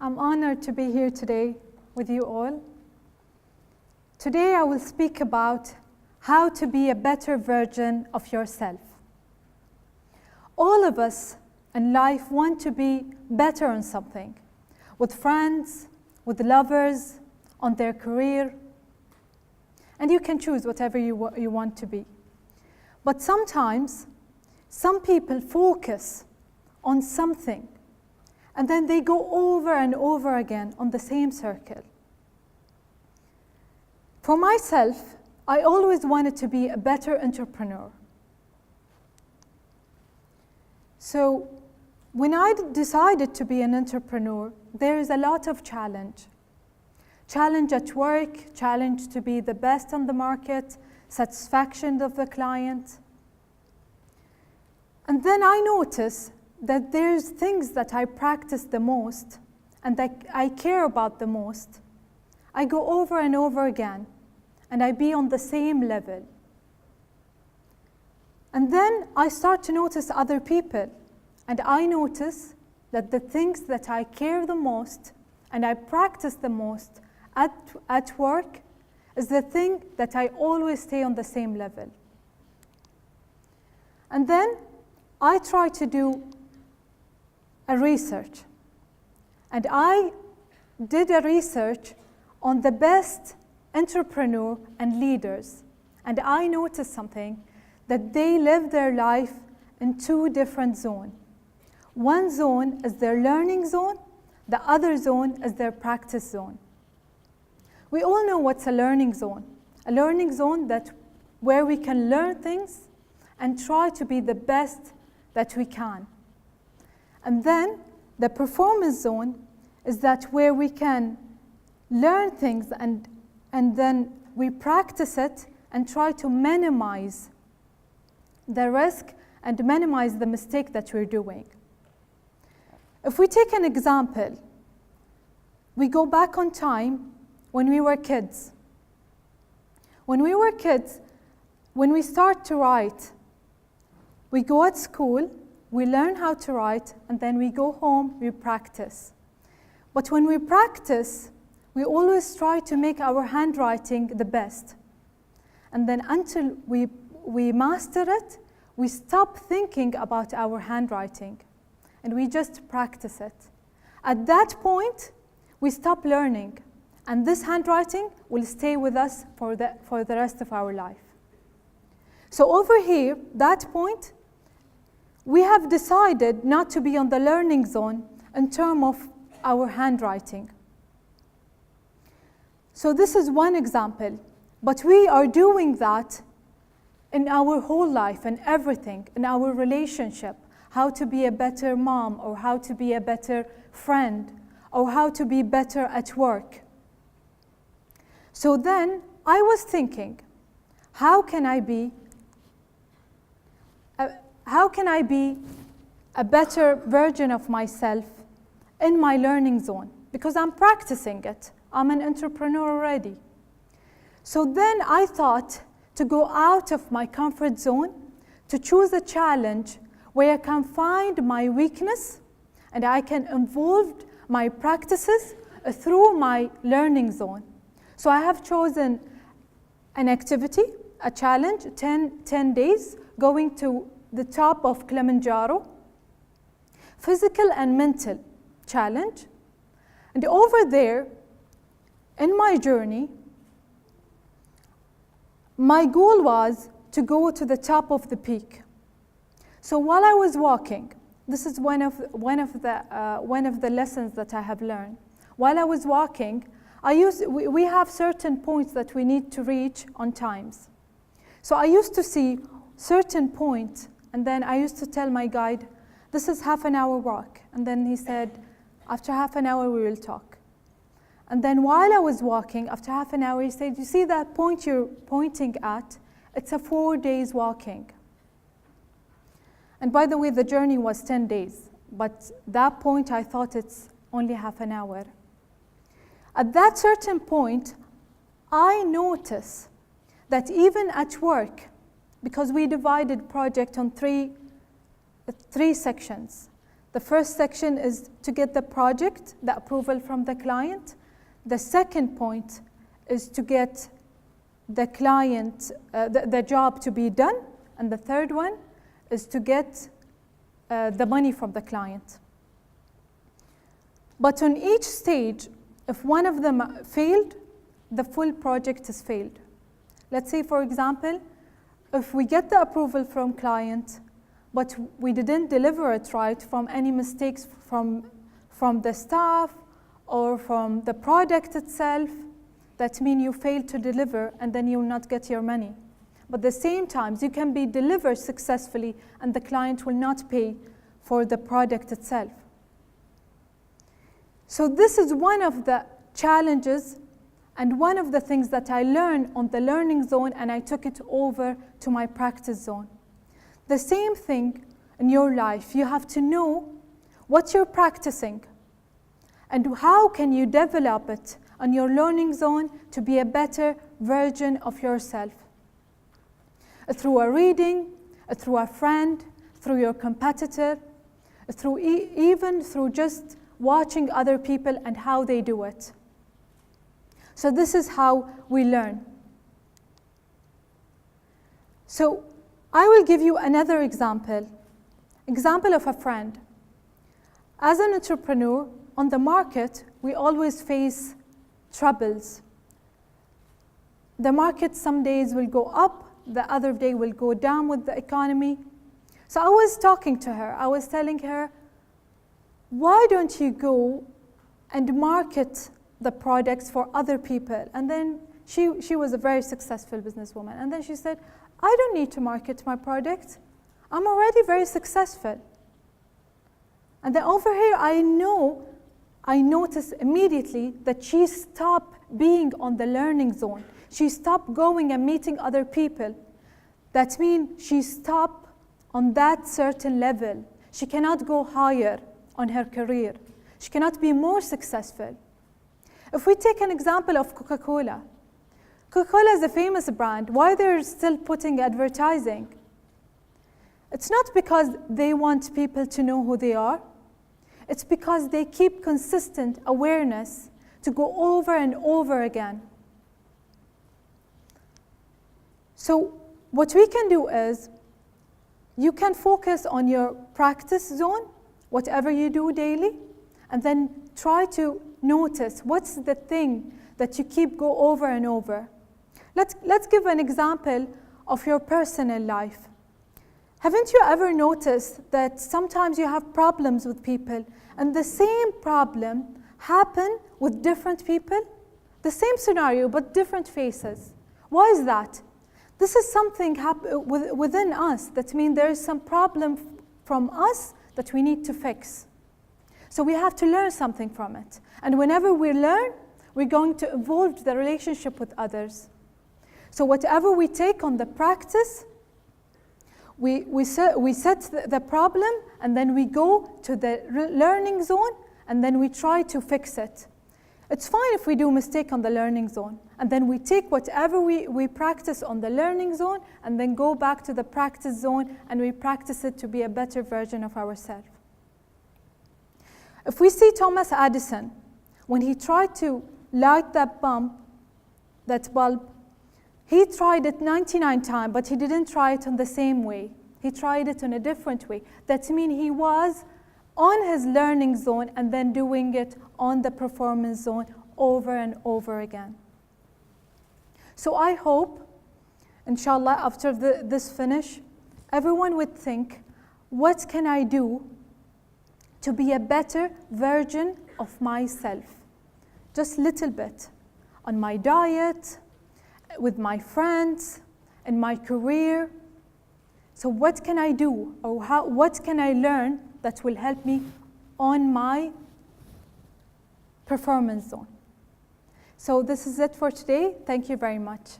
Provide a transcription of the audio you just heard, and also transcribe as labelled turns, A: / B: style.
A: I'm honored to be here today with you all. Today I will speak about how to be a better version of yourself. All of us in life want to be better on something, with friends, with lovers, on their career, and you can choose whatever you want to be. But sometimes, some people focus on something, and then they go over and over again on the same circle. For myself, I always wanted to be a better entrepreneur. So when I decided to be an entrepreneur, there is a lot of challenge. Challenge at work, challenge to be the best on the market, satisfaction of the client. And then I notice that there's things that I practice the most and that I care about the most. I go over and over again, and I be on the same level. And then I start to notice other people, and I notice that the things that I care the most and I practice the most at work is the thing that I always stay on the same level. And then I try to do a research. And I did a research on the best entrepreneur and leaders. And I noticed something, that they live their life in two different zones. One zone is their learning zone, the other zone is their practice zone. We all know what's a learning zone. A learning zone where we can learn things and try to be the best that we can. And then the performance zone is that where we can learn things and then we practice it and try to minimize the risk and minimize the mistake that we're doing. If we take an example, we go back on time when we were kids. When we were kids, when we start to write, we go at school, we learn how to write, and then we go home, we practice. But when we practice, we always try to make our handwriting the best. And then until we master it, we stop thinking about our handwriting, and we just practice it. At that point, we stop learning, and this handwriting will stay with us for the rest of our life. So over here, that point, we have decided not to be on the learning zone in terms of our handwriting. So this is one example, but we are doing that in our whole life and everything, in our relationship, how to be a better mom, or how to be a better friend, or how to be better at work. So then I was thinking, how can I be a better version of myself in my learning zone? Because I'm practicing it. I'm an entrepreneur already. So then I thought to go out of my comfort zone, to choose a challenge where I can find my weakness and I can involve my practices through my learning zone. So I have chosen an activity, a challenge, 10 days, going to the top of Kilimanjaro, physical and mental challenge. And over there, in my journey, my goal was to go to the top of the peak. So while I was walking, this is one of the lessons that I have learned. While I was walking, we have certain points that we need to reach on times. So I used to see certain points, and then I used to tell my guide, this is half an hour walk. And then he said, after half an hour we will talk. And then while I was walking, after half an hour, he said, you see that point you're pointing at? It's a 4 days walking. And by the way, the journey was 10 days. But that point, I thought it's only half an hour. At that certain point, I noticed that even at work, because we divided project on three sections. The first section is to get the project, the approval from the client. The second point is to get the client, the job to be done. And the third one is to get the money from the client. But on each stage, if one of them failed, the full project is failed. Let's say, for example, if we get the approval from client, but we didn't deliver it right from any mistakes from the staff or from the product itself, that means you failed to deliver and then you will not get your money. But at the same time, you can be delivered successfully and the client will not pay for the product itself. So this is one of the challenges and one of the things that I learned on the learning zone, and I took it over to my practice zone. The same thing in your life. You have to know what you're practicing and how can you develop it on your learning zone to be a better version of yourself. Through a reading, through a friend, through your competitor, through even through just watching other people and how they do it. So this is how we learn. So I will give you another example of a friend. As an entrepreneur on the market, we always face troubles. The market some days will go up, the other day will go down with the economy. So I was talking to her, I was telling her, why don't you go and market the products for other people? And then she was a very successful businesswoman. And then she said, I don't need to market my product. I'm already very successful. And then over here, I noticed immediately that she stopped being on the learning zone. She stopped going and meeting other people. That means she stopped on that certain level. She cannot go higher on her career. She cannot be more successful. If we take an example of Coca-Cola, Coca-Cola is a famous brand. Why they're still putting advertising? It's not because they want people to know who they are. It's because they keep consistent awareness to go over and over again. So what we can do is, you can focus on your practice zone, whatever you do daily, and then try to notice what's the thing that you keep go over and over. Let's give an example of your personal life. Haven't you ever noticed that sometimes you have problems with people and the same problem happen with different people? The same scenario but different faces. Why is that? This is something within us. That means there is some problem from us that we need to fix. So we have to learn something from it. And whenever we learn, we're going to evolve the relationship with others. So whatever we take on the practice, we set the problem, and then we go to the learning zone, and then we try to fix it. It's fine if we do mistake on the learning zone, and then we take whatever we practice on the learning zone, and then go back to the practice zone, and we practice it to be a better version of ourselves. If we see Thomas Edison, when he tried to light that bulb, he tried it 99 times, but he didn't try it in the same way. He tried it in a different way. That means he was on his learning zone and then doing it on the performance zone over and over again. So I hope, inshallah, after this finish, everyone would think, what can I do to be a better version of myself? Just a little bit on my diet, with my friends, in my career. So what can I do, or what can I learn that will help me on my performance zone? So this is it for today. Thank you very much.